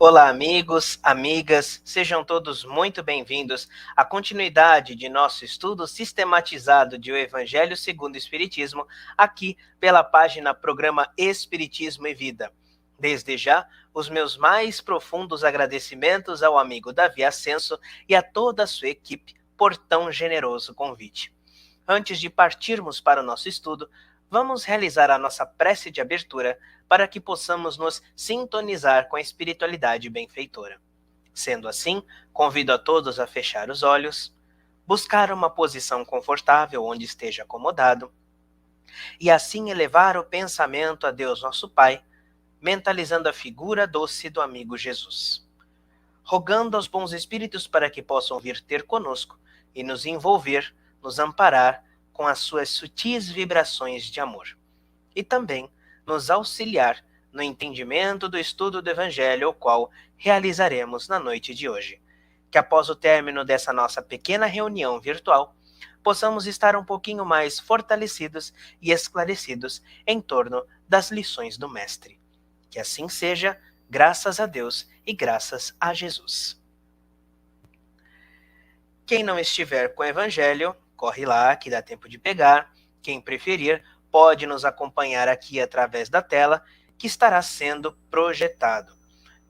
Olá, amigos, amigas, sejam todos muito bem-vindos à continuidade de nosso estudo sistematizado de O Evangelho segundo o Espiritismo, aqui pela página Programa Espiritismo e Vida. Desde já, os meus mais profundos agradecimentos ao amigo Davi Ascenso e a toda a sua equipe por tão generoso convite. Antes de partirmos para o nosso estudo, vamos realizar a nossa prece de abertura para que possamos nos sintonizar com a espiritualidade benfeitora. Sendo assim, convido a todos a fechar os olhos, buscar uma posição confortável onde esteja acomodado e assim elevar o pensamento a Deus nosso Pai, mentalizando a figura doce do amigo Jesus. Rogando aos bons espíritos para que possam vir ter conosco e nos envolver, nos amparar com as suas sutis vibrações de amor. E também nos auxiliar no entendimento do estudo do Evangelho, o qual realizaremos na noite de hoje. Que após o término dessa nossa pequena reunião virtual, possamos estar um pouquinho mais fortalecidos e esclarecidos em torno das lições do Mestre. Que assim seja, graças a Deus e graças a Jesus. Quem não estiver com o Evangelho, corre lá que dá tempo de pegar. Quem preferir, pode nos acompanhar aqui através da tela, que estará sendo projetado.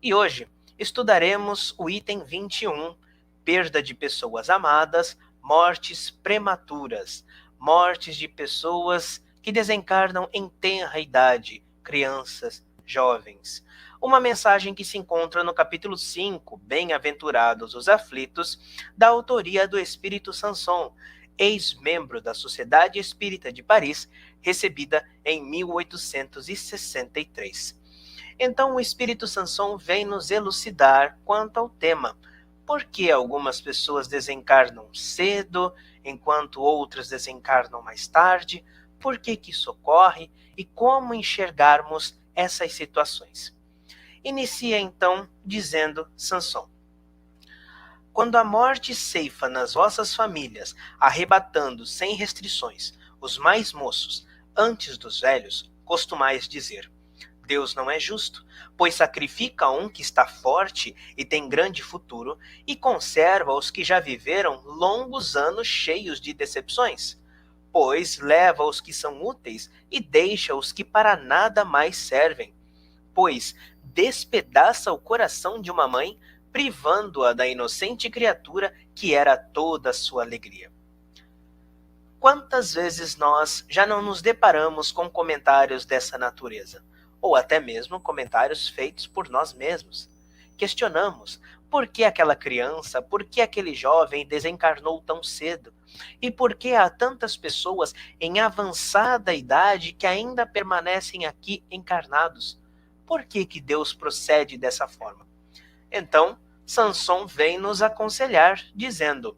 E hoje estudaremos o item 21, perda de pessoas amadas, mortes prematuras, mortes de pessoas que desencarnam em tenra idade, crianças, jovens. Uma mensagem que se encontra no capítulo 5, Bem-aventurados os aflitos, da autoria do Espírito Sanson, ex-membro da Sociedade Espírita de Paris, recebida em 1863. Então o Espírito Sanson vem nos elucidar quanto ao tema. Por que algumas pessoas desencarnam cedo, enquanto outras desencarnam mais tarde? Por que isso ocorre? E como enxergarmos essas situações? Inicia então dizendo Sanson: quando a morte ceifa nas vossas famílias, arrebatando sem restrições os mais moços antes dos velhos, costumais dizer: Deus não é justo, pois sacrifica um que está forte e tem grande futuro e conserva os que já viveram longos anos cheios de decepções. Pois leva os que são úteis e deixa os que para nada mais servem. Pois despedaça o coração de uma mãe, privando-a da inocente criatura que era toda a sua alegria. Quantas vezes nós já não nos deparamos com comentários dessa natureza, ou até mesmo comentários feitos por nós mesmos? Questionamos por que aquela criança, por que aquele jovem desencarnou tão cedo, e por que há tantas pessoas em avançada idade que ainda permanecem aqui encarnados. Por que Deus procede dessa forma? Então, Sanson vem nos aconselhar, dizendo: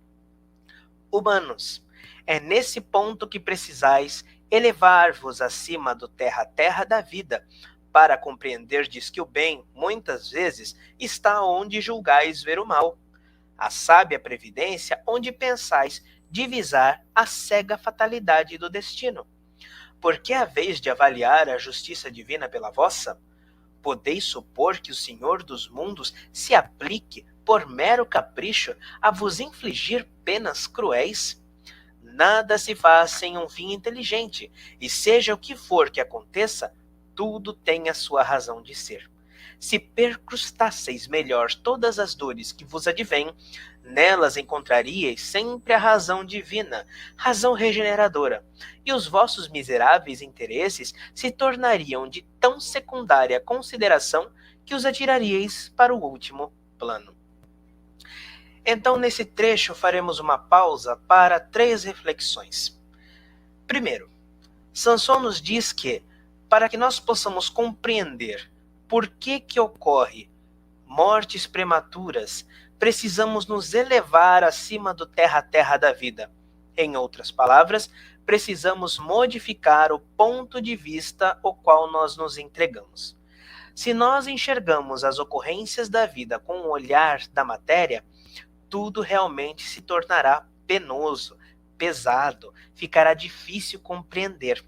humanos, é nesse ponto que precisais elevar-vos acima do terra-terra da vida, para compreenderdes que o bem, muitas vezes, está onde julgais ver o mal, a sábia previdência onde pensais divisar a cega fatalidade do destino. Porque haveis de avaliar a justiça divina pela vossa? Podeis supor que o Senhor dos mundos se aplique, por mero capricho, a vos infligir penas cruéis? Nada se faz sem um fim inteligente, e seja o que for que aconteça, tudo tem a sua razão de ser. Se percrustasseis melhor todas as dores que vos advêm, nelas encontraríeis sempre a razão divina, razão regeneradora, e os vossos miseráveis interesses se tornariam de tão secundária consideração que os atiraríeis para o último plano. Então, nesse trecho, faremos uma pausa para 3 reflexões. Primeiro, Sanson nos diz que, para que nós possamos compreender por que ocorre mortes prematuras, precisamos nos elevar acima do terra-terra da vida. Em outras palavras, precisamos modificar o ponto de vista ao qual nós nos entregamos. Se nós enxergamos as ocorrências da vida com o olhar da matéria, tudo realmente se tornará penoso, pesado, ficará difícil compreender.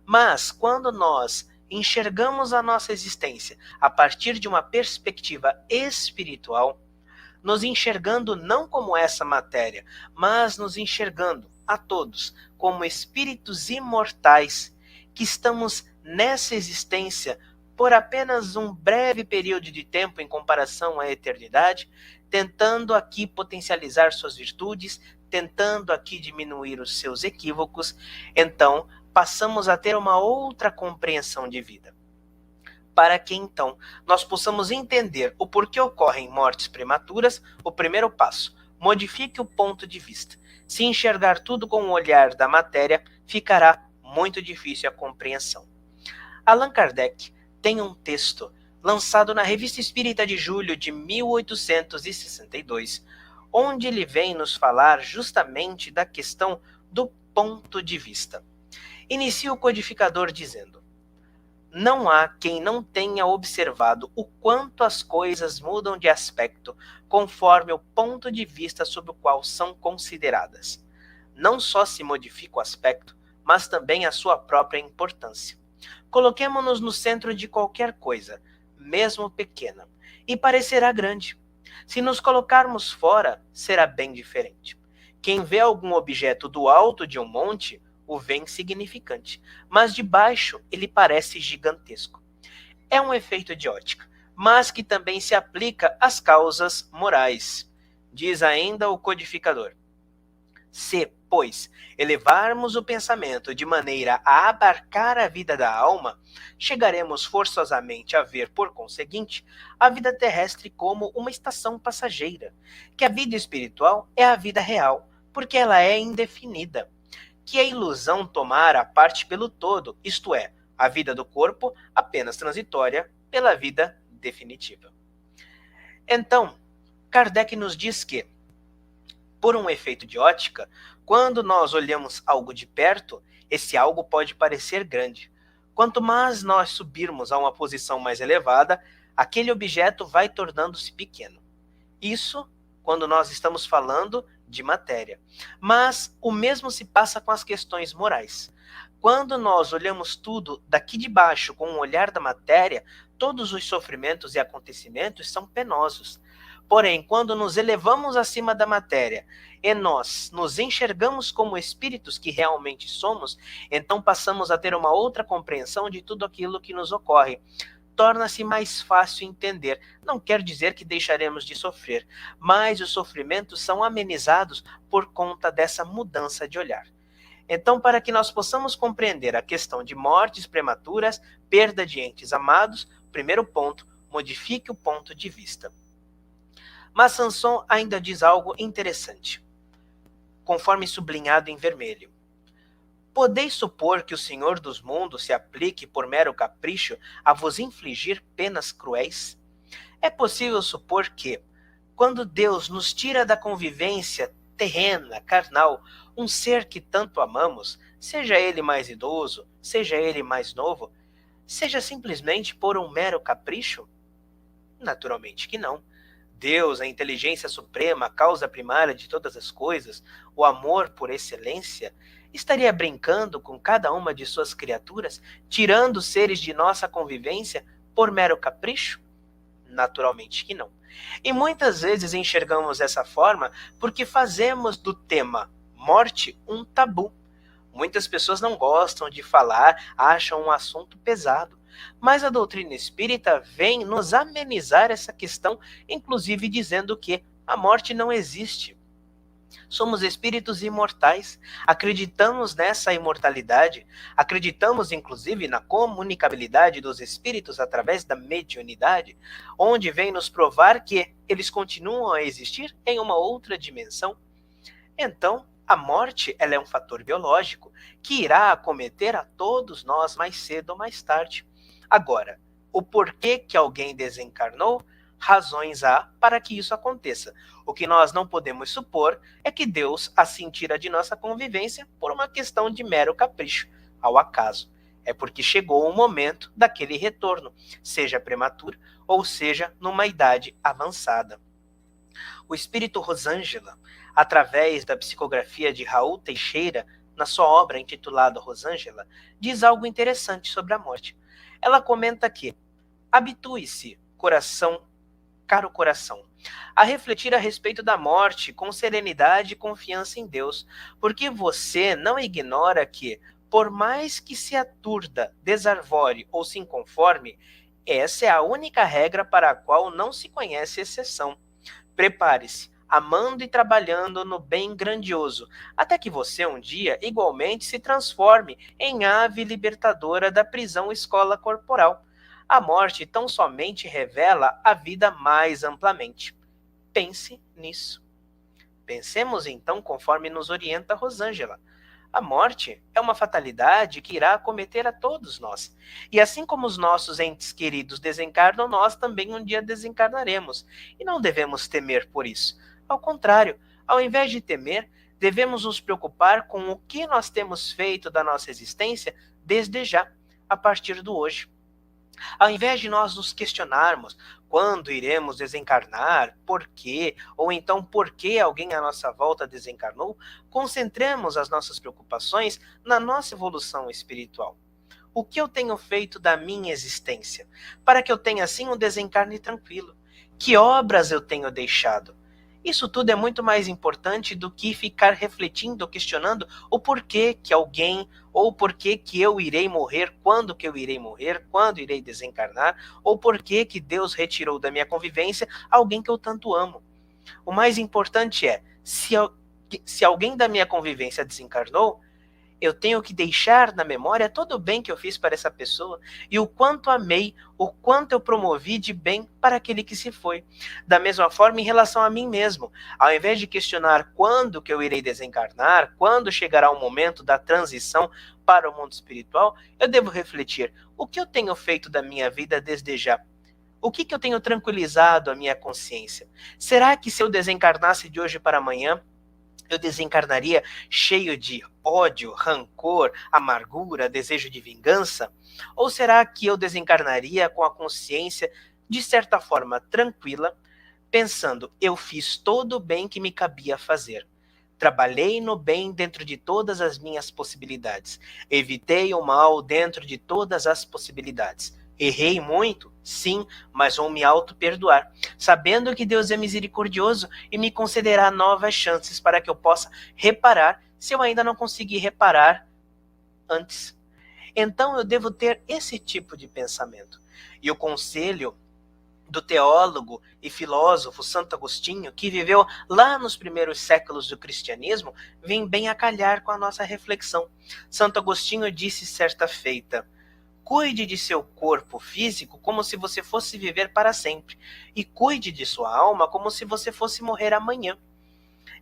Mas quando nós enxergamos a nossa existência a partir de uma perspectiva espiritual, nos enxergando não como essa matéria, mas nos enxergando a todos como espíritos imortais que estamos nessa existência por apenas um breve período de tempo em comparação à eternidade, tentando aqui potencializar suas virtudes, tentando aqui diminuir os seus equívocos, então passamos a ter uma outra compreensão de vida. Para que então nós possamos entender o porquê ocorrem mortes prematuras, o primeiro passo, modifique o ponto de vista. Se enxergar tudo com o olhar da matéria, ficará muito difícil a compreensão. Allan Kardec tem um texto lançado na Revista Espírita de julho de 1862, onde ele vem nos falar justamente da questão do ponto de vista. Inicia o codificador dizendo: não há quem não tenha observado o quanto as coisas mudam de aspecto conforme o ponto de vista sob o qual são consideradas. Não só se modifica o aspecto, mas também a sua própria importância. Coloquemo-nos no centro de qualquer coisa, mesmo pequena, e parecerá grande. Se nos colocarmos fora, será bem diferente. Quem vê algum objeto do alto de um monte, o vê insignificante, mas de baixo ele parece gigantesco. É um efeito de ótica, mas que também se aplica às causas morais. Diz ainda o codificador: se, pois, elevarmos o pensamento de maneira a abarcar a vida da alma, chegaremos forçosamente a ver, por conseguinte, a vida terrestre como uma estação passageira, que a vida espiritual é a vida real, porque ela é indefinida, que a ilusão tomara a parte pelo todo, isto é, a vida do corpo apenas transitória pela vida definitiva. Então, Kardec nos diz que, por um efeito de ótica, quando nós olhamos algo de perto, esse algo pode parecer grande. Quanto mais nós subirmos a uma posição mais elevada, aquele objeto vai tornando-se pequeno. Isso quando nós estamos falando de matéria. Mas o mesmo se passa com as questões morais. Quando nós olhamos tudo daqui de baixo com o olhar da matéria, todos os sofrimentos e acontecimentos são penosos. Porém, quando nos elevamos acima da matéria e nós nos enxergamos como espíritos que realmente somos, então passamos a ter uma outra compreensão de tudo aquilo que nos ocorre. Torna-se mais fácil entender. Não quer dizer que deixaremos de sofrer, mas os sofrimentos são amenizados por conta dessa mudança de olhar. Então, para que nós possamos compreender a questão de mortes prematuras, perda de entes amados, primeiro ponto, modifique o ponto de vista. Mas Sanson ainda diz algo interessante, conforme sublinhado em vermelho. Podeis supor que o Senhor dos mundos se aplique por mero capricho a vos infligir penas cruéis? É possível supor que, quando Deus nos tira da convivência terrena, carnal, um ser que tanto amamos, seja ele mais idoso, seja ele mais novo, seja simplesmente por um mero capricho? Naturalmente que não. Deus, a inteligência suprema, a causa primária de todas as coisas, o amor por excelência, estaria brincando com cada uma de suas criaturas, tirando seres de nossa convivência por mero capricho? Naturalmente que não. E muitas vezes enxergamos dessa forma porque fazemos do tema morte um tabu. Muitas pessoas não gostam de falar, acham um assunto pesado. Mas a doutrina espírita vem nos amenizar essa questão, inclusive dizendo que a morte não existe. Somos espíritos imortais, acreditamos nessa imortalidade, acreditamos inclusive na comunicabilidade dos espíritos através da mediunidade, onde vem nos provar que eles continuam a existir em uma outra dimensão. Então, a morte ela é um fator biológico que irá acometer a todos nós mais cedo ou mais tarde. Agora, o porquê que alguém desencarnou? Razões há para que isso aconteça. O que nós não podemos supor é que Deus assim tira de nossa convivência por uma questão de mero capricho, ao acaso. É porque chegou o momento daquele retorno, seja prematuro ou seja numa idade avançada. O espírito Rosângela, através da psicografia de Raul Teixeira, na sua obra intitulada Rosângela, diz algo interessante sobre a morte. ela comenta que habitue-se, caro coração, a refletir a respeito da morte com serenidade e confiança em Deus, porque você não ignora que, por mais que se aturda, desarvore ou se inconforme, essa é a única regra para a qual não se conhece exceção. Prepare-se, amando e trabalhando no bem grandioso, até que você um dia igualmente se transforme em ave libertadora da prisão escola corporal. A morte tão somente revela a vida mais amplamente. Pense nisso. Pensemos então conforme nos orienta Rosângela. A morte é uma fatalidade que irá acometer a todos nós. E assim como os nossos entes queridos desencarnam, nós também um dia desencarnaremos. E não devemos temer por isso. Ao contrário, ao invés de temer, devemos nos preocupar com o que nós temos feito da nossa existência desde já, a partir do hoje. Ao invés de nós nos questionarmos quando iremos desencarnar, por quê, ou então por que alguém à nossa volta desencarnou, concentremos as nossas preocupações na nossa evolução espiritual. O que eu tenho feito da minha existência, para que eu tenha assim um desencarne tranquilo? Que obras eu tenho deixado? Isso tudo é muito mais importante do que ficar refletindo, questionando o porquê que alguém, ou porquê que eu irei morrer, quando que eu irei morrer, quando irei desencarnar, ou porquê que Deus retirou da minha convivência alguém que eu tanto amo. O mais importante é, se alguém da minha convivência desencarnou, eu tenho que deixar na memória todo o bem que eu fiz para essa pessoa e o quanto amei, o quanto eu promovi de bem para aquele que se foi. Da mesma forma, em relação a mim mesmo, ao invés de questionar quando que eu irei desencarnar, quando chegará o momento da transição para o mundo espiritual, eu devo refletir o que eu tenho feito da minha vida desde já. O que eu tenho tranquilizado a minha consciência? Será que se eu desencarnasse de hoje para amanhã, eu desencarnaria cheio de ódio, rancor, amargura, desejo de vingança? Ou será que eu desencarnaria com a consciência, de certa forma, tranquila, pensando, eu fiz todo o bem que me cabia fazer. Trabalhei no bem dentro de todas as minhas possibilidades. Evitei o mal dentro de todas as possibilidades. Errei muito? Sim, mas vou me auto-perdoar, sabendo que Deus é misericordioso e me concederá novas chances para que eu possa reparar se eu ainda não consegui reparar antes. Então eu devo ter esse tipo de pensamento. E o conselho do teólogo e filósofo Santo Agostinho, que viveu lá nos primeiros séculos do cristianismo, vem bem a calhar com a nossa reflexão. Santo Agostinho disse certa feita: cuide de seu corpo físico como se você fosse viver para sempre, e cuide de sua alma como se você fosse morrer amanhã.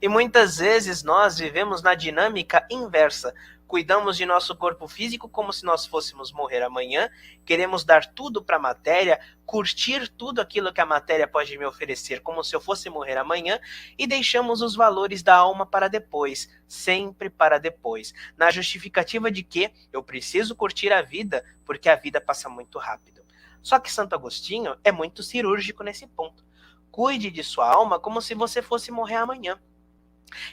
E muitas vezes nós vivemos na dinâmica inversa. Cuidamos de nosso corpo físico como se nós fôssemos morrer amanhã, queremos dar tudo para a matéria, curtir tudo aquilo que a matéria pode me oferecer como se eu fosse morrer amanhã, e deixamos os valores da alma para depois, sempre para depois, na justificativa de que eu preciso curtir a vida porque a vida passa muito rápido. Só que Santo Agostinho é muito cirúrgico nesse ponto. Cuide de sua alma como se você fosse morrer amanhã.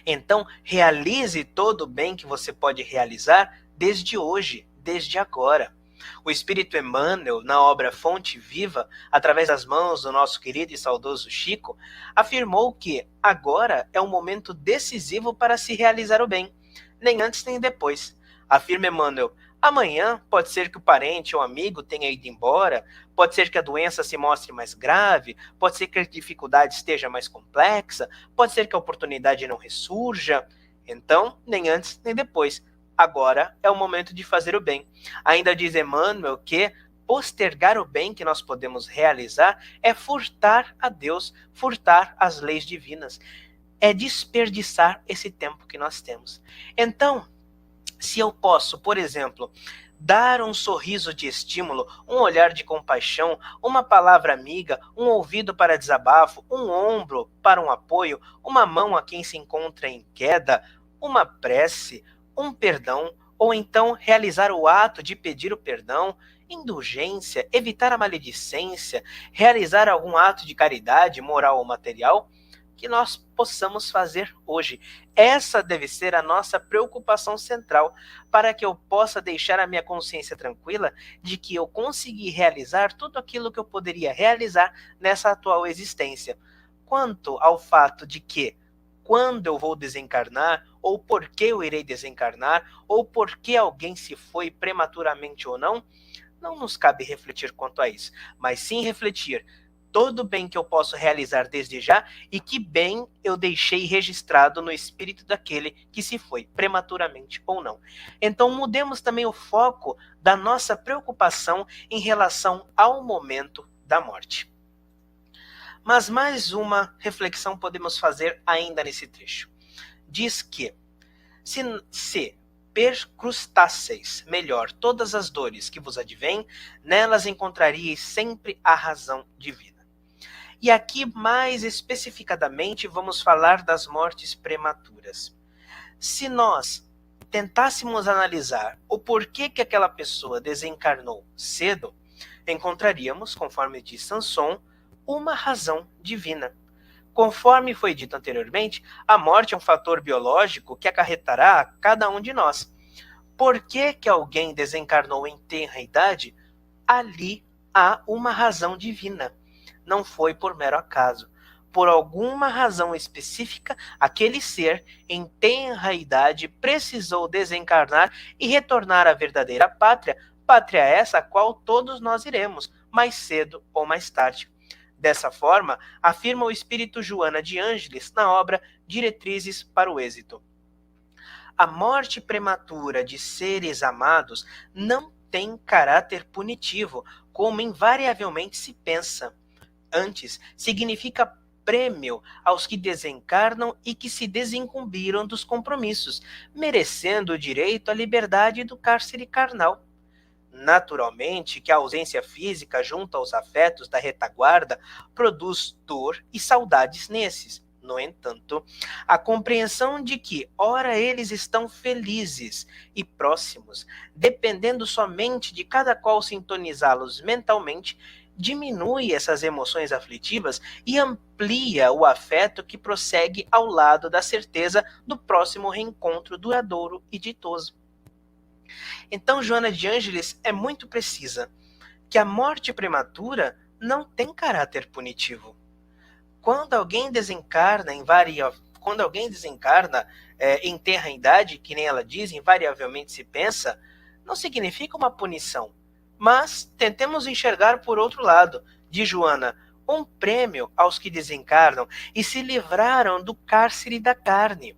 Então, realize todo o bem que você pode realizar desde hoje, desde agora. O Espírito Emmanuel, na obra Fonte Viva, através das mãos do nosso querido e saudoso Chico, afirmou que agora é um momento decisivo para se realizar o bem, nem antes nem depois. Afirma Emmanuel: amanhã pode ser que o parente ou amigo tenha ido embora, pode ser que a doença se mostre mais grave, pode ser que a dificuldade esteja mais complexa, pode ser que a oportunidade não ressurja. Então, nem antes nem depois. Agora é o momento de fazer o bem. Ainda diz Emmanuel que postergar o bem que nós podemos realizar é furtar a Deus, furtar as leis divinas. É desperdiçar esse tempo que nós temos. Então, se eu posso, por exemplo, dar um sorriso de estímulo, um olhar de compaixão, uma palavra amiga, um ouvido para desabafo, um ombro para um apoio, uma mão a quem se encontra em queda, uma prece, um perdão, ou então realizar o ato de pedir o perdão, indulgência, evitar a maledicência, realizar algum ato de caridade, moral ou material, que nós possamos fazer hoje. Essa deve ser a nossa preocupação central, para que eu possa deixar a minha consciência tranquila de que eu consegui realizar tudo aquilo que eu poderia realizar nessa atual existência. Quanto ao fato de que, quando eu vou desencarnar, ou por que eu irei desencarnar, ou por que alguém se foi prematuramente ou não nos cabe refletir quanto a isso, mas sim refletir todo o bem que eu posso realizar desde já e que bem eu deixei registrado no espírito daquele que se foi, prematuramente ou não. Então mudemos também o foco da nossa preocupação em relação ao momento da morte. Mas mais uma reflexão podemos fazer ainda nesse trecho. Diz que se perscrutasseis melhor todas as dores que vos advêm, nelas encontraríeis sempre a razão divina. E aqui, mais especificadamente, vamos falar das mortes prematuras. Se nós tentássemos analisar o porquê que aquela pessoa desencarnou cedo, encontraríamos, conforme diz Sanson, uma razão divina. Conforme foi dito anteriormente, a morte é um fator biológico que acarretará a cada um de nós. Por que que alguém desencarnou em tenra idade? Ali há uma razão divina. Não foi por mero acaso. Por alguma razão específica, aquele ser, em tenra idade, precisou desencarnar e retornar à verdadeira pátria, pátria essa a qual todos nós iremos, mais cedo ou mais tarde. Dessa forma, afirma o espírito Joana de Ângeles na obra Diretrizes para o Êxito. A morte prematura de seres amados não tem caráter punitivo, como invariavelmente se pensa. Antes, significa prêmio aos que desencarnam e que se desincumbiram dos compromissos, merecendo o direito à liberdade do cárcere carnal. Naturalmente que a ausência física junto aos afetos da retaguarda produz dor e saudades nesses. No entanto, a compreensão de que, ora eles estão felizes e próximos, dependendo somente de cada qual sintonizá-los mentalmente, diminui essas emoções aflitivas e amplia o afeto que prossegue ao lado da certeza do próximo reencontro duradouro e ditoso. Então, Joana de Ângeles é muito precisa, que a morte prematura não tem caráter punitivo. Quando alguém desencarna em tenra idade, que nem ela diz, invariavelmente se pensa, não significa uma punição. Mas tentemos enxergar por outro lado, diz Joana, um prêmio aos que desencarnam e se livraram do cárcere da carne.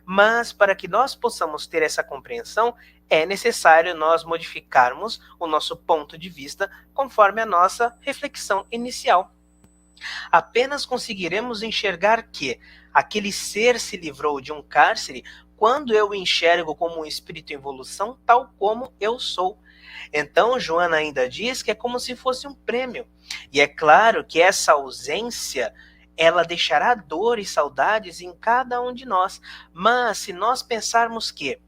Mas para que nós possamos ter essa compreensão, é necessário nós modificarmos o nosso ponto de vista conforme a nossa reflexão inicial. Apenas conseguiremos enxergar que aquele ser se livrou de um cárcere quando eu o enxergo como um espírito em evolução, tal como eu sou. Então, Joana ainda diz que é como se fosse um prêmio. E é claro que essa ausência ela deixará dor e saudades em cada um de nós. Mas se nós pensarmos que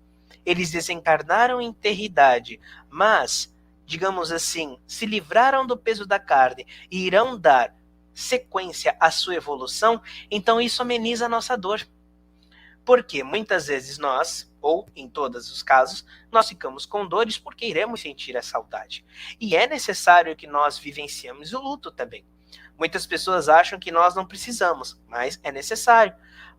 eles desencarnaram em tenridade, mas, digamos assim, se livraram do peso da carne e irão dar sequência à sua evolução, então isso ameniza a nossa dor. Porque muitas vezes nós, ou em todos os casos, nós ficamos com dores porque iremos sentir a saudade. E é necessário que nós vivenciemos o luto também. Muitas pessoas acham que nós não precisamos, mas é necessário.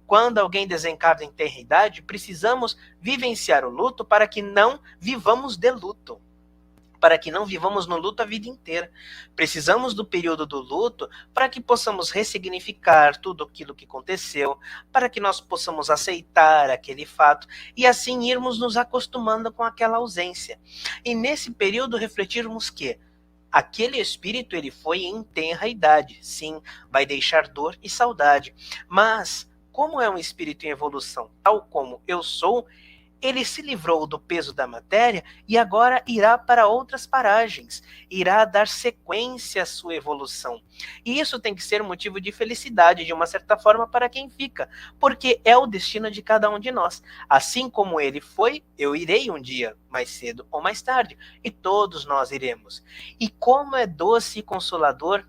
Quando alguém desencarna em tenra idade, precisamos vivenciar o luto para que não vivamos de luto. Para que não vivamos no luto a vida inteira. Precisamos do período do luto para que possamos ressignificar tudo aquilo que aconteceu, para que nós possamos aceitar aquele fato e assim irmos nos acostumando com aquela ausência. E nesse período refletirmos que aquele espírito ele foi em tenra idade, sim, vai deixar dor e saudade, mas como é um espírito em evolução, tal como eu sou, ele se livrou do peso da matéria e agora irá para outras paragens, irá dar sequência à sua evolução. E isso tem que ser motivo de felicidade, de uma certa forma, para quem fica, porque é o destino de cada um de nós. Assim como ele foi, eu irei um dia, mais cedo ou mais tarde, e todos nós iremos. E como é doce e consolador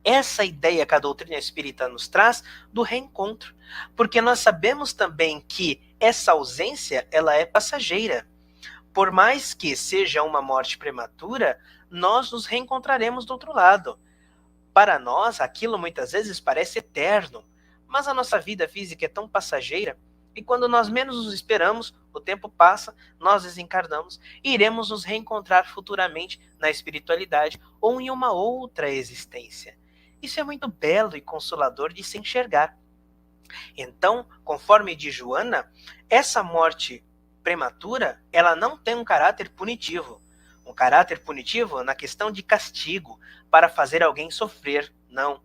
essa ideia que a doutrina espírita nos traz do reencontro, porque nós sabemos também que essa ausência ela é passageira. Por mais que seja uma morte prematura, nós nos reencontraremos do outro lado. Para nós, aquilo muitas vezes parece eterno, mas a nossa vida física é tão passageira e quando nós menos nos esperamos, o tempo passa, nós desencarnamos e iremos nos reencontrar futuramente na espiritualidade ou em uma outra existência. Isso é muito belo e consolador de se enxergar. Então, conforme diz Joana, essa morte prematura, ela não tem um caráter punitivo. Um caráter punitivo na questão de castigo, para fazer alguém sofrer. Não.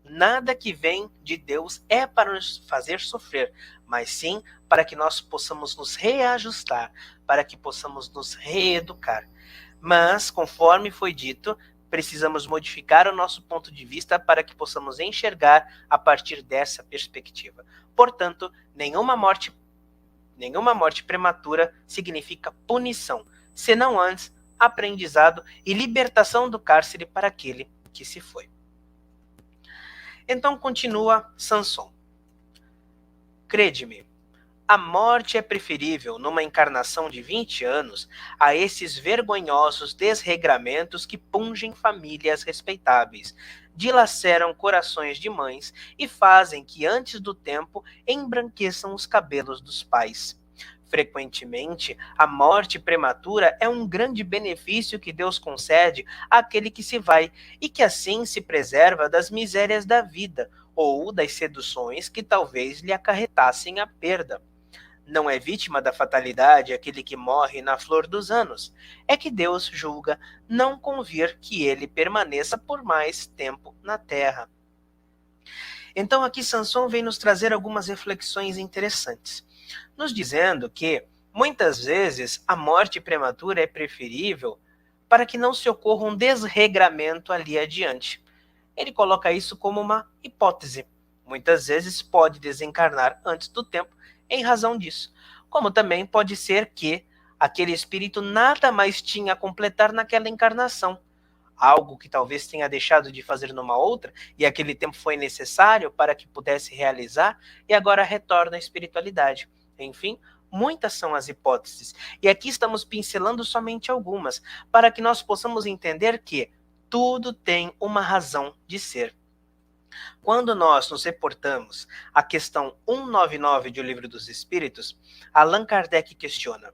Nada que vem de Deus é para nos fazer sofrer, mas sim para que nós possamos nos reajustar, para que possamos nos reeducar. Mas, conforme foi dito, precisamos modificar o nosso ponto de vista para que possamos enxergar a partir dessa perspectiva. Portanto, nenhuma morte prematura significa punição, senão antes aprendizado e libertação do cárcere para aquele que se foi. Então continua Sanson. Crede-me, a morte é preferível numa encarnação de 20 anos a esses vergonhosos desregramentos que pungem famílias respeitáveis, dilaceram corações de mães e fazem que antes do tempo embranqueçam os cabelos dos pais. Frequentemente, a morte prematura é um grande benefício que Deus concede àquele que se vai e que assim se preserva das misérias da vida ou das seduções que talvez lhe acarretassem a perda. Não é vítima da fatalidade aquele que morre na flor dos anos. É que Deus julga não convir que ele permaneça por mais tempo na terra. Então aqui Sanson vem nos trazer algumas reflexões interessantes, nos dizendo que, muitas vezes, a morte prematura é preferível para que não se ocorra um desregramento ali adiante. Ele coloca isso como uma hipótese. Muitas vezes pode desencarnar antes do tempo em razão disso, como também pode ser que aquele espírito nada mais tinha a completar naquela encarnação, algo que talvez tenha deixado de fazer numa outra, e aquele tempo foi necessário para que pudesse realizar, e agora retorna à espiritualidade. Enfim, muitas são as hipóteses, e aqui estamos pincelando somente algumas, para que nós possamos entender que tudo tem uma razão de ser. Quando nós nos reportamos à questão 199 de O Livro dos Espíritos, Allan Kardec questiona: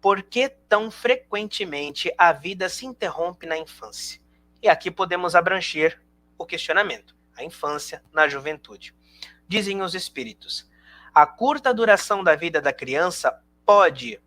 por que tão frequentemente a vida se interrompe na infância? E aqui podemos abranger o questionamento, a infância na juventude. Dizem os espíritos: a curta duração da vida da criança pode,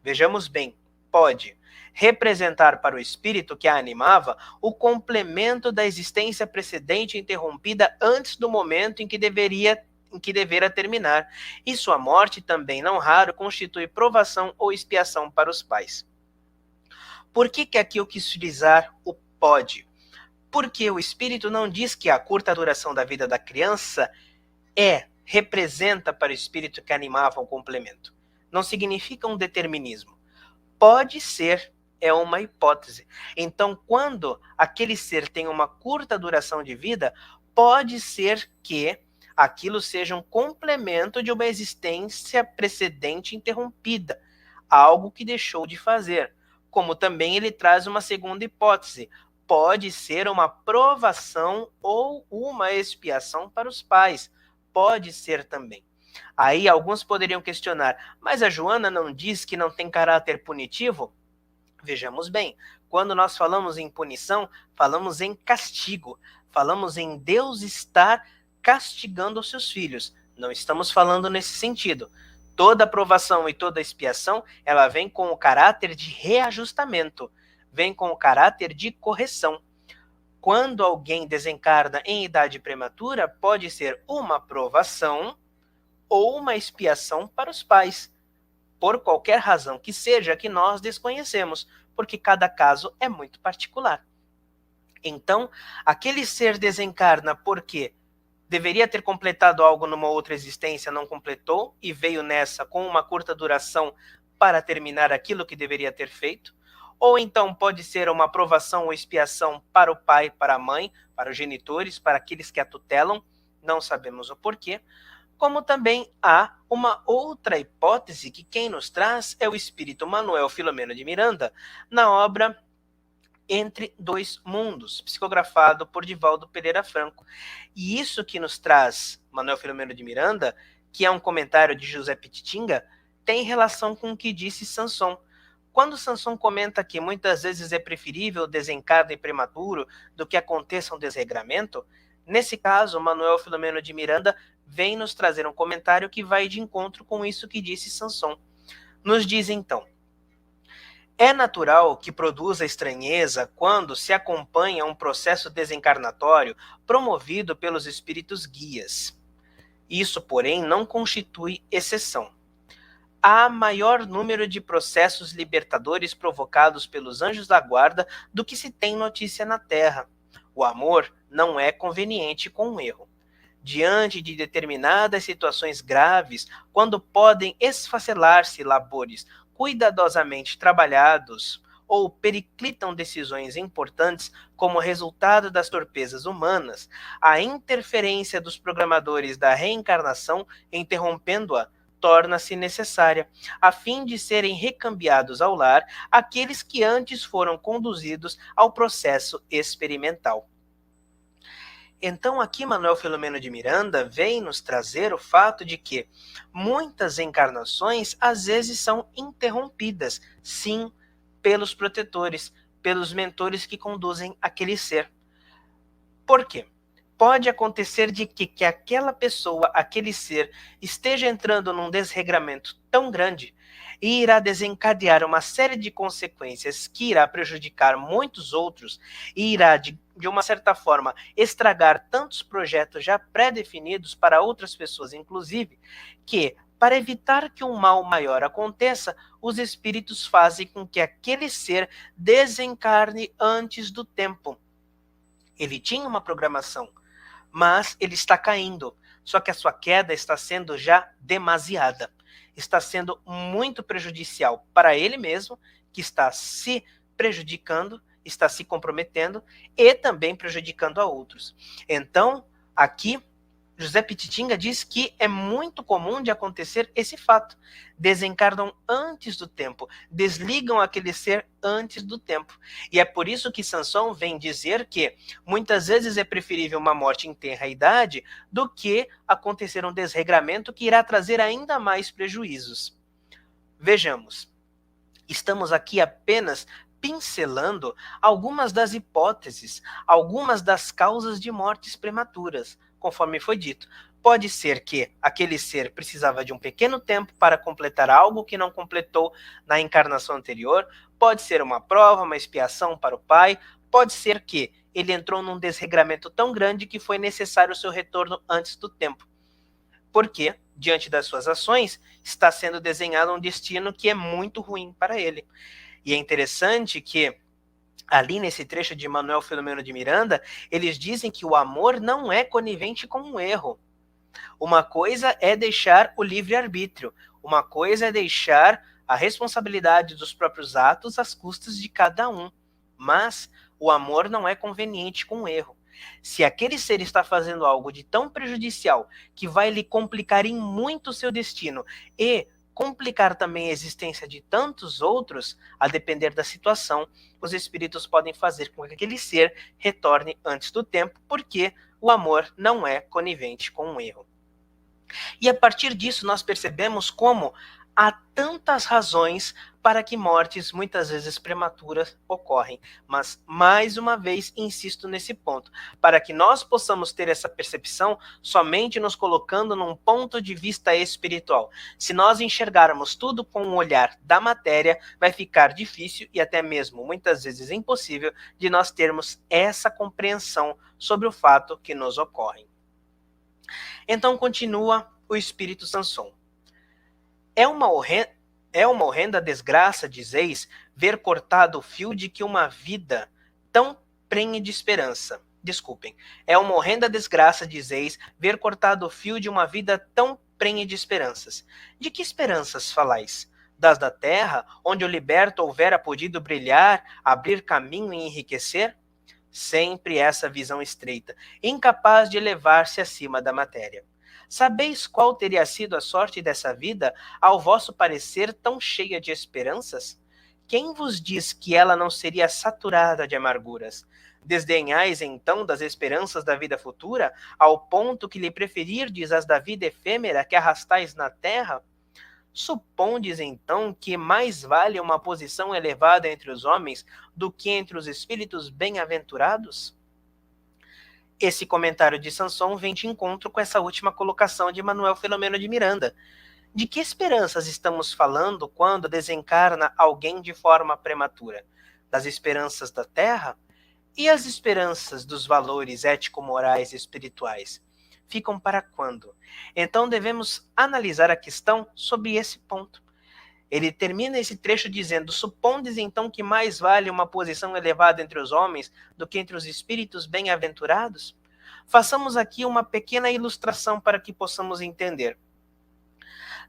vejamos bem, pode representar para o espírito que a animava o complemento da existência precedente interrompida antes do momento em que devera terminar, e sua morte também não raro constitui provação ou expiação para os pais. Por que aqui eu quis utilizar o pode? Porque o espírito não diz que a curta duração da vida da criança representa para o espírito que animava um complemento. Não significa um determinismo. Pode ser, é uma hipótese. Então, quando aquele ser tem uma curta duração de vida, pode ser que aquilo seja um complemento de uma existência precedente interrompida, algo que deixou de fazer. Como também ele traz uma segunda hipótese, pode ser uma provação ou uma expiação para os pais, pode ser também. Aí alguns poderiam questionar, mas a Joana não diz que não tem caráter punitivo? Vejamos bem, quando nós falamos em punição, falamos em castigo, falamos em Deus estar castigando os seus filhos. Não estamos falando nesse sentido. Toda aprovação e toda expiação, ela vem com o caráter de reajustamento, vem com o caráter de correção. Quando alguém desencarna em idade prematura, pode ser uma aprovação ou uma expiação para os pais, por qualquer razão que seja que nós desconhecemos, porque cada caso é muito particular. Então, aquele ser desencarna porque deveria ter completado algo numa outra existência, não completou, e veio nessa com uma curta duração para terminar aquilo que deveria ter feito, ou então pode ser uma provação ou expiação para o pai, para a mãe, para os genitores, para aqueles que a tutelam, não sabemos o porquê. Como também há uma outra hipótese que quem nos traz é o espírito Manuel Filomeno de Miranda, na obra Entre Dois Mundos, psicografado por Divaldo Pereira Franco. E isso que nos traz Manuel Filomeno de Miranda, que é um comentário de José Pititinga, tem relação com o que disse Sanson. Quando Sanson comenta que muitas vezes é preferível o desencarne prematuro do que aconteça um desregramento, nesse caso, Manuel Filomeno de Miranda vem nos trazer um comentário que vai de encontro com isso que disse Sanson. Nos diz então: é natural que produza estranheza quando se acompanha um processo desencarnatório promovido pelos espíritos guias. Isso, porém, não constitui exceção. Há maior número de processos libertadores provocados pelos anjos da guarda do que se tem notícia na Terra. O amor não é conveniente com o erro. Diante de determinadas situações graves, quando podem esfacelar-se labores cuidadosamente trabalhados ou periclitam decisões importantes como resultado das torpezas humanas, a interferência dos programadores da reencarnação, interrompendo-a, torna-se necessária, a fim de serem recambiados ao lar aqueles que antes foram conduzidos ao processo experimental. Então aqui Manuel Filomeno de Miranda vem nos trazer o fato de que muitas encarnações às vezes são interrompidas, sim, pelos protetores, pelos mentores que conduzem aquele ser. Por quê? Pode acontecer de que aquela pessoa, aquele ser, esteja entrando num desregramento tão grande e irá desencadear uma série de consequências que irá prejudicar muitos outros e irá, de uma certa forma, estragar tantos projetos já pré-definidos para outras pessoas, inclusive, que, para evitar que um mal maior aconteça, os espíritos fazem com que aquele ser desencarne antes do tempo. Ele tinha uma programação, mas ele está caindo. Só que a sua queda está sendo já demasiada. Está sendo muito prejudicial para ele mesmo, que está se prejudicando, está se comprometendo e também prejudicando a outros. Então, aqui, José Pititinga diz que é muito comum de acontecer esse fato. Desencarnam antes do tempo, desligam aquele ser antes do tempo. E é por isso que Sanson vem dizer que muitas vezes é preferível uma morte em tenra idade do que acontecer um desregramento que irá trazer ainda mais prejuízos. Vejamos, estamos aqui apenas pincelando algumas das hipóteses, algumas das causas de mortes prematuras. Conforme foi dito, pode ser que aquele ser precisava de um pequeno tempo para completar algo que não completou na encarnação anterior, pode ser uma prova, uma expiação para o pai, pode ser que ele entrou num desregramento tão grande que foi necessário o seu retorno antes do tempo. Porque, diante das suas ações, está sendo desenhado um destino que é muito ruim para ele. E é interessante que ali nesse trecho de Manuel Filomeno de Miranda, eles dizem que o amor não é conivente com o erro. Uma coisa é deixar o livre-arbítrio, uma coisa é deixar a responsabilidade dos próprios atos às custas de cada um. Mas o amor não é conveniente com o erro. Se aquele ser está fazendo algo de tão prejudicial que vai lhe complicar em muito o seu destino e complicar também a existência de tantos outros, a depender da situação, os espíritos podem fazer com que aquele ser retorne antes do tempo, porque o amor não é conivente com o erro. E a partir disso nós percebemos como há tantas razões para que mortes muitas vezes prematuras ocorrem. Mas, mais uma vez, insisto nesse ponto. Para que nós possamos ter essa percepção somente nos colocando num ponto de vista espiritual. Se nós enxergarmos tudo com o olhar da matéria, vai ficar difícil e até mesmo, muitas vezes, impossível de nós termos essa compreensão sobre o fato que nos ocorre. Então, continua o espírito Sanson. É uma horrenda desgraça, dizeis, ver cortado o fio de que uma vida tão prenhe de esperança. Desculpem. É uma horrenda desgraça, dizeis, ver cortado o fio de uma vida tão prenhe de esperanças. De que esperanças falais? das da terra, onde o liberto houvera podido brilhar, abrir caminho e enriquecer? Sempre essa visão estreita, incapaz de elevar-se acima da matéria. Sabeis qual teria sido a sorte dessa vida, ao vosso parecer tão cheia de esperanças? Quem vos diz que ela não seria saturada de amarguras? Desdenhais então das esperanças da vida futura, ao ponto que lhe preferirdes as da vida efêmera que arrastais na terra? Supondes então que mais vale uma posição elevada entre os homens do que entre os espíritos bem-aventurados? Esse comentário de Sanson vem de encontro com essa última colocação de Manuel Filomeno de Miranda. De que esperanças estamos falando quando desencarna alguém de forma prematura? Das esperanças da terra? E as esperanças dos valores ético-morais e espirituais? Ficam para quando? Então devemos analisar a questão sob esse ponto. Ele termina esse trecho dizendo: supondes então que mais vale uma posição elevada entre os homens do que entre os espíritos bem-aventurados? Façamos aqui uma pequena ilustração para que possamos entender.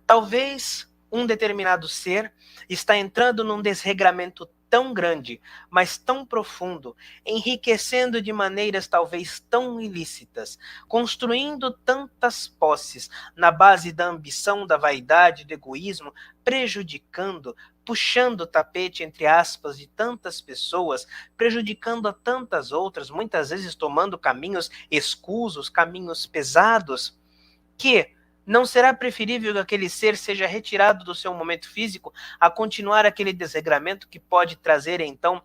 Talvez um determinado ser está entrando num desregramento tão grande, mas tão profundo, enriquecendo de maneiras talvez tão ilícitas, construindo tantas posses na base da ambição, da vaidade, do egoísmo, prejudicando, puxando o tapete, entre aspas, de tantas pessoas, prejudicando a tantas outras, muitas vezes tomando caminhos escusos, caminhos pesados, que não será preferível que aquele ser seja retirado do seu momento físico a continuar aquele desregramento que pode trazer, então,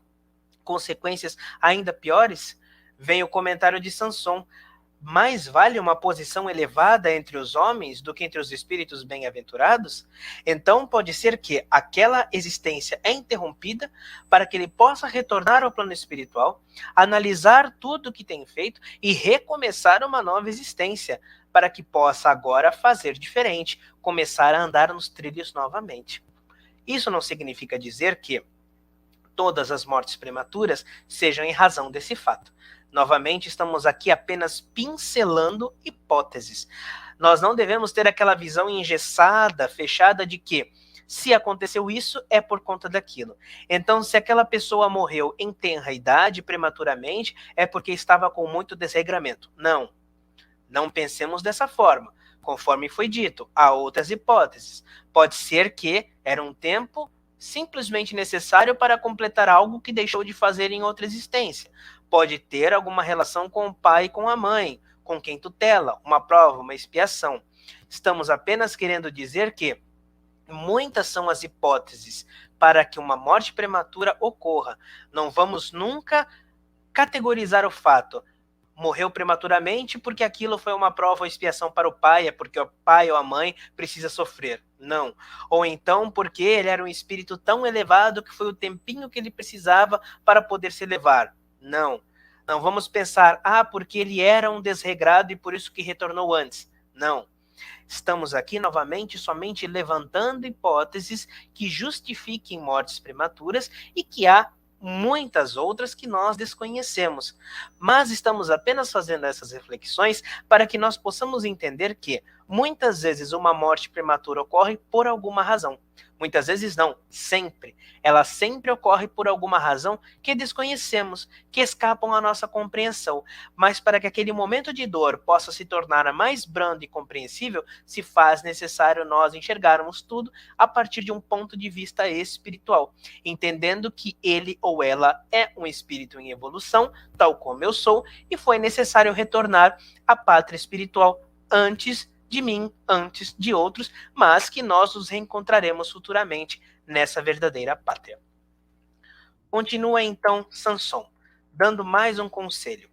consequências ainda piores? Vem o comentário de Sanson: mais vale uma posição elevada entre os homens do que entre os espíritos bem-aventurados? Então pode ser que aquela existência é interrompida para que ele possa retornar ao plano espiritual, analisar tudo o que tem feito e recomeçar uma nova existência, para que possa agora fazer diferente, começar a andar nos trilhos novamente. Isso não significa dizer que todas as mortes prematuras sejam em razão desse fato. Novamente, estamos aqui apenas pincelando hipóteses. Nós não devemos ter aquela visão engessada, fechada de que se aconteceu isso, é por conta daquilo. Então, se aquela pessoa morreu em tenra idade, prematuramente, é porque estava com muito desregramento. Não. Não pensemos dessa forma. Conforme foi dito, há outras hipóteses. Pode ser que era um tempo simplesmente necessário para completar algo que deixou de fazer em outra existência. Pode ter alguma relação com o pai e com a mãe, com quem tutela, uma prova, uma expiação. Estamos apenas querendo dizer que muitas são as hipóteses para que uma morte prematura ocorra. Não vamos nunca categorizar o fato: morreu prematuramente porque aquilo foi uma prova ou expiação para o pai, é porque o pai ou a mãe precisa sofrer. Não. Ou então porque ele era um espírito tão elevado que foi o tempinho que ele precisava para poder se elevar. Não. Não vamos pensar, porque ele era um desregrado e por isso que retornou antes. Não. Estamos aqui novamente somente levantando hipóteses que justifiquem mortes prematuras e que há muitas outras que nós desconhecemos. Mas estamos apenas fazendo essas reflexões para que nós possamos entender que muitas vezes uma morte prematura ocorre por alguma razão. Muitas vezes não, sempre. Ela sempre ocorre por alguma razão que desconhecemos, que escapam à nossa compreensão. Mas para que aquele momento de dor possa se tornar mais brando e compreensível, se faz necessário nós enxergarmos tudo a partir de um ponto de vista espiritual, entendendo que ele ou ela é um espírito em evolução, tal como eu sou, e foi necessário retornar à pátria espiritual antes de mim, antes de outros, mas que nós nos reencontraremos futuramente nessa verdadeira pátria. Continua então Sanson, dando mais um conselho.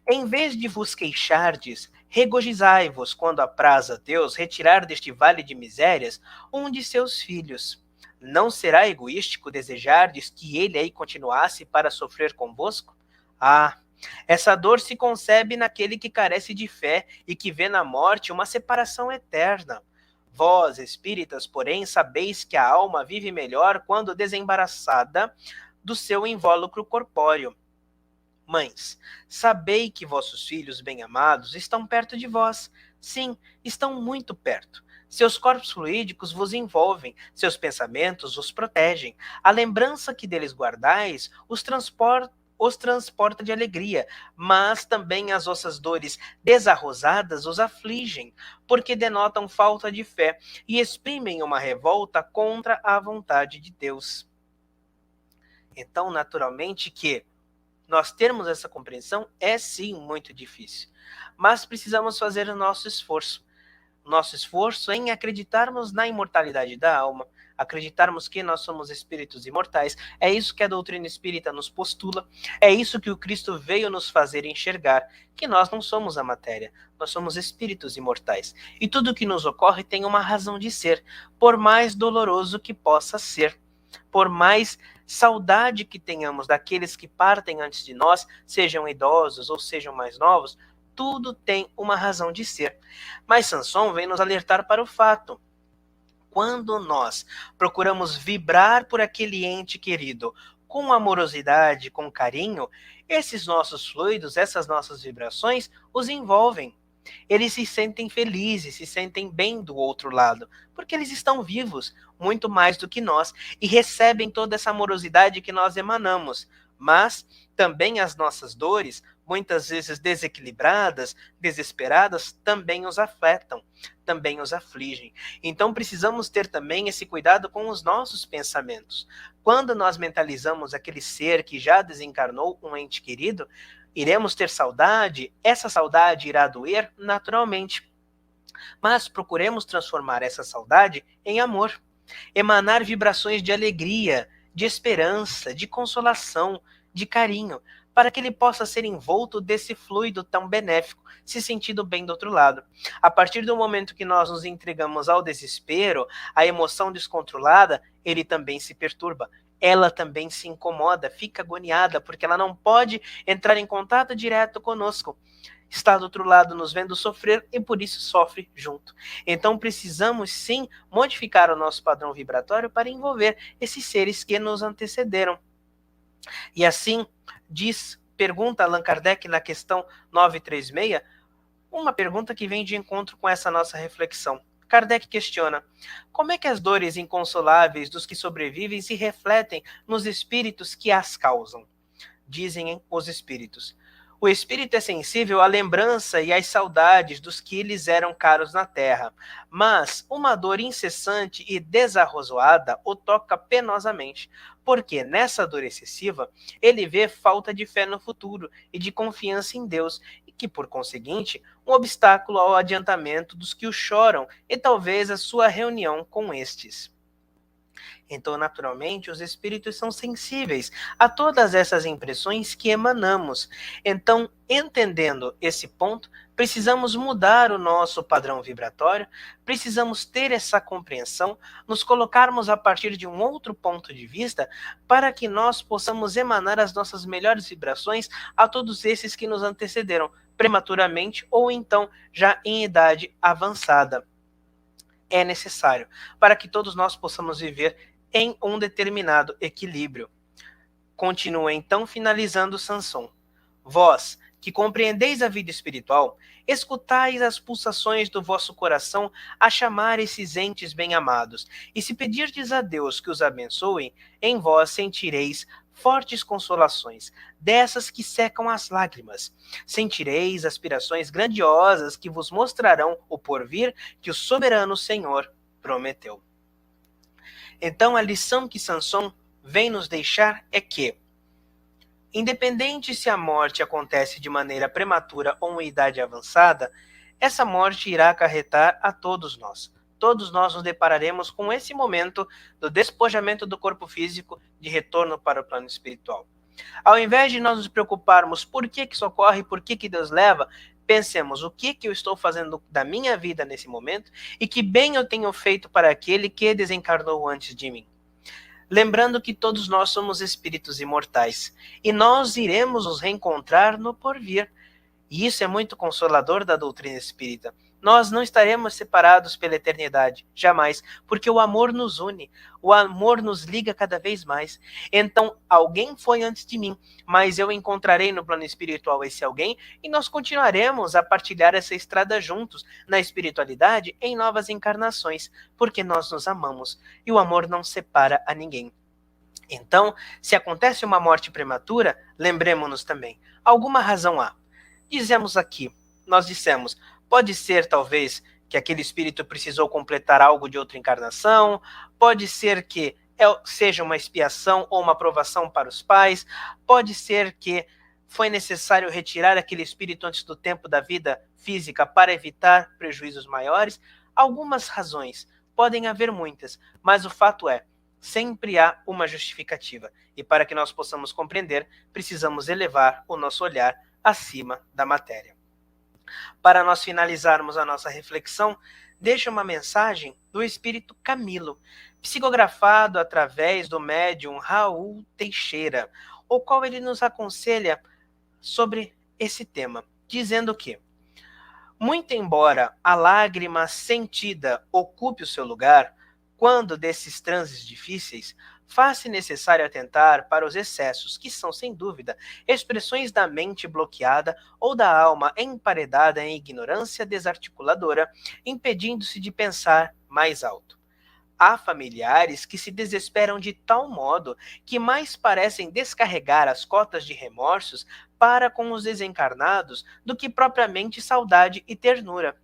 Em vez de vos queixardes, regozijai-vos quando apraz a Deus retirar deste vale de misérias um de seus filhos. Não será egoístico desejardes que ele aí continuasse para sofrer convosco? Essa dor se concebe naquele que carece de fé e que vê na morte uma separação eterna. Vós, espíritas, porém, sabeis que a alma vive melhor quando desembaraçada do seu invólucro corpóreo. Mães, sabei que vossos filhos bem-amados estão perto de vós. Sim, estão muito perto. Seus corpos fluídicos vos envolvem, seus pensamentos os protegem. A lembrança que deles guardais os transporta de alegria, mas também as vossas dores desarrosadas os afligem, porque denotam falta de fé e exprimem uma revolta contra a vontade de Deus. Então, naturalmente que nós termos essa compreensão é sim muito difícil, mas precisamos fazer o nosso esforço em acreditarmos na imortalidade da alma, acreditarmos que nós somos espíritos imortais. É isso que a doutrina espírita nos postula, é isso que o Cristo veio nos fazer enxergar, que nós não somos a matéria, nós somos espíritos imortais. E tudo que nos ocorre tem uma razão de ser, por mais doloroso que possa ser, por mais saudade que tenhamos daqueles que partem antes de nós, sejam idosos ou sejam mais novos, tudo tem uma razão de ser. Mas Sanson vem nos alertar para o fato. Quando nós procuramos vibrar por aquele ente querido com amorosidade, com carinho, esses nossos fluidos, essas nossas vibrações os envolvem. Eles se sentem felizes, se sentem bem do outro lado, porque eles estão vivos, muito mais do que nós, e recebem toda essa amorosidade que nós emanamos. Mas também as nossas dores, muitas vezes desequilibradas, desesperadas, também os afetam, também os afligem. Então precisamos ter também esse cuidado com os nossos pensamentos. Quando nós mentalizamos aquele ser que já desencarnou, um ente querido, iremos ter saudade, essa saudade irá doer naturalmente. Mas procuremos transformar essa saudade em amor, emanar vibrações de alegria, de esperança, de consolação, de carinho, para que ele possa ser envolto desse fluido tão benéfico, se sentindo bem do outro lado. A partir do momento que nós nos entregamos ao desespero, à emoção descontrolada, ele também se perturba. Ela também se incomoda, fica agoniada, porque ela não pode entrar em contato direto conosco. Está do outro lado nos vendo sofrer e por isso sofre junto. Então precisamos sim modificar o nosso padrão vibratório para envolver esses seres que nos antecederam. E assim pergunta Allan Kardec na questão 936, uma pergunta que vem de encontro com essa nossa reflexão. Kardec questiona: como é que as dores inconsoláveis dos que sobrevivem se refletem nos espíritos que as causam? Dizem os espíritos: o espírito é sensível à lembrança e às saudades dos que lhes eram caros na terra, mas uma dor incessante e desarrazoada o toca penosamente, porque nessa dor excessiva ele vê falta de fé no futuro e de confiança em Deus, e que, por conseguinte, um obstáculo ao adiantamento dos que o choram e talvez a sua reunião com estes. Então, naturalmente, os espíritos são sensíveis a todas essas impressões que emanamos. Então, entendendo esse ponto, precisamos mudar o nosso padrão vibratório, precisamos ter essa compreensão, nos colocarmos a partir de um outro ponto de vista, para que nós possamos emanar as nossas melhores vibrações a todos esses que nos antecederam, prematuramente ou então já em idade avançada. É necessário para que todos nós possamos viver em um determinado equilíbrio. Continua então finalizando Sanson: vós, que compreendeis a vida espiritual, escutais as pulsações do vosso coração a chamar esses entes bem-amados, e se pedirdes a Deus que os abençoe, em vós sentireis fortes consolações, dessas que secam as lágrimas. Sentireis aspirações grandiosas que vos mostrarão o porvir que o soberano Senhor prometeu. Então, a lição que Sanson vem nos deixar é que, independente se a morte acontece de maneira prematura ou em idade avançada, essa morte irá acarretar a todos nós. Todos nós nos depararemos com esse momento do despojamento do corpo físico de retorno para o plano espiritual. Ao invés de nós nos preocuparmos por que isso ocorre, por que Deus leva, pensemos o que eu estou fazendo da minha vida nesse momento e que bem eu tenho feito para aquele que desencarnou antes de mim. Lembrando que todos nós somos espíritos imortais e nós iremos nos reencontrar no porvir. E isso é muito consolador da doutrina espírita, nós não estaremos separados pela eternidade, jamais, porque o amor nos une, o amor nos liga cada vez mais. Então, alguém foi antes de mim, mas eu encontrarei no plano espiritual esse alguém e nós continuaremos a partilhar essa estrada juntos, na espiritualidade, em novas encarnações, porque nós nos amamos e o amor não separa a ninguém. Então, se acontece uma morte prematura, lembremos-nos também, alguma razão há. Nós dissemos, pode ser talvez que aquele espírito precisou completar algo de outra encarnação, pode ser que seja uma expiação ou uma provação para os pais, pode ser que foi necessário retirar aquele espírito antes do tempo da vida física para evitar prejuízos maiores. Algumas razões, podem haver muitas, mas o fato é, sempre há uma justificativa. E para que nós possamos compreender, precisamos elevar o nosso olhar acima da matéria. Para nós finalizarmos a nossa reflexão, deixa uma mensagem do Espírito Camilo, psicografado através do médium Raul Teixeira, o qual ele nos aconselha sobre esse tema, dizendo que, muito embora a lágrima sentida ocupe o seu lugar, quando desses transes difíceis, faz-se necessário atentar para os excessos, que são, sem dúvida, expressões da mente bloqueada ou da alma emparedada em ignorância desarticuladora, impedindo-se de pensar mais alto. Há familiares que se desesperam de tal modo que mais parecem descarregar as cotas de remorsos para com os desencarnados do que propriamente saudade e ternura.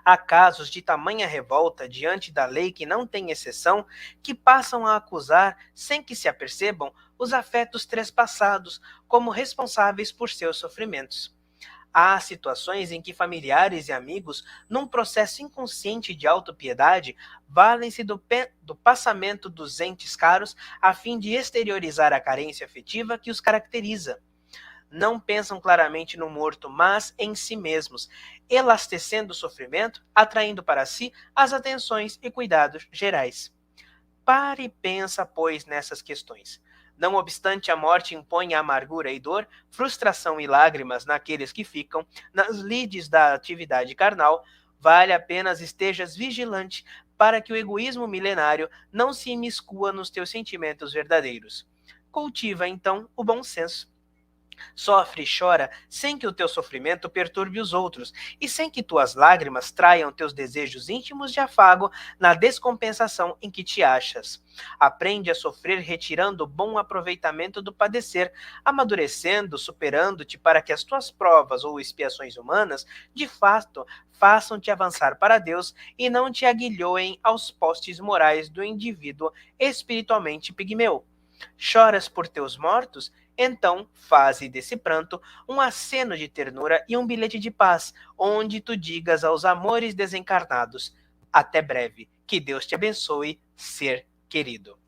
Há casos de tamanha revolta diante da lei que não tem exceção, que passam a acusar, sem que se apercebam, os afetos trespassados como responsáveis por seus sofrimentos. Há situações em que familiares e amigos, num processo inconsciente de autopiedade, valem-se do passamento dos entes caros a fim de exteriorizar a carência afetiva que os caracteriza. Não pensam claramente no morto, mas em si mesmos, elastecendo o sofrimento, atraindo para si as atenções e cuidados gerais. Pare e pensa, pois, nessas questões. Não obstante a morte impõe amargura e dor, frustração e lágrimas naqueles que ficam nas lides da atividade carnal, vale a pena estejas vigilante para que o egoísmo milenário não se imiscua nos teus sentimentos verdadeiros. Cultiva, então, o bom senso. Sofre e chora sem que o teu sofrimento perturbe os outros e sem que tuas lágrimas traiam teus desejos íntimos de afago na descompensação em que te achas. Aprende a sofrer retirando o bom aproveitamento do padecer, amadurecendo, superando-te para que as tuas provas ou expiações humanas, de fato, façam-te avançar para Deus e não te aguilhoem aos postes morais do indivíduo espiritualmente pigmeu. Choras por teus mortos? Então, faze desse pranto um aceno de ternura e um bilhete de paz, onde tu digas aos amores desencarnados, até breve, que Deus te abençoe, ser querido.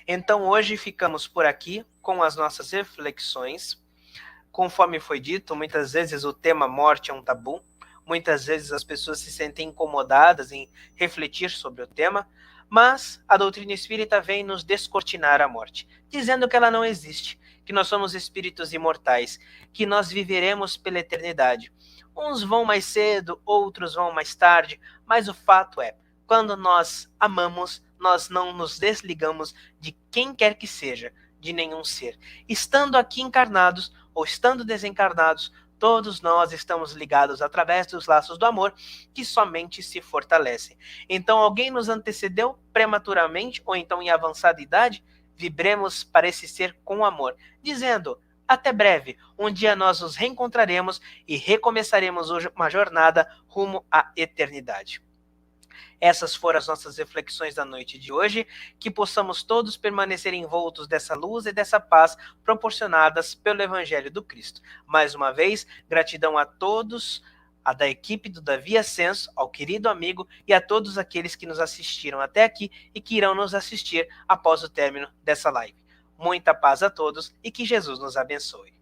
Então, hoje ficamos por aqui com as nossas reflexões. Conforme foi dito, muitas vezes o tema morte é um tabu, muitas vezes as pessoas se sentem incomodadas em refletir sobre o tema, mas a doutrina espírita vem nos descortinar a morte, dizendo que ela não existe, que nós somos espíritos imortais, que nós viveremos pela eternidade. Uns vão mais cedo, outros vão mais tarde, mas o fato é, quando nós amamos, nós não nos desligamos de quem quer que seja, de nenhum ser. Estando aqui encarnados ou estando desencarnados, todos nós estamos ligados através dos laços do amor que somente se fortalecem. Então, alguém nos antecedeu prematuramente ou então em avançada idade? Vibremos para esse ser com amor, dizendo, até breve, um dia nós nos reencontraremos e recomeçaremos uma jornada rumo à eternidade. Essas foram as nossas reflexões da noite de hoje, que possamos todos permanecer envoltos dessa luz e dessa paz proporcionadas pelo Evangelho do Cristo. Mais uma vez, gratidão a todos, a da equipe do Davi Ascenso, ao querido amigo e a todos aqueles que nos assistiram até aqui e que irão nos assistir após o término dessa live. Muita paz a todos e que Jesus nos abençoe.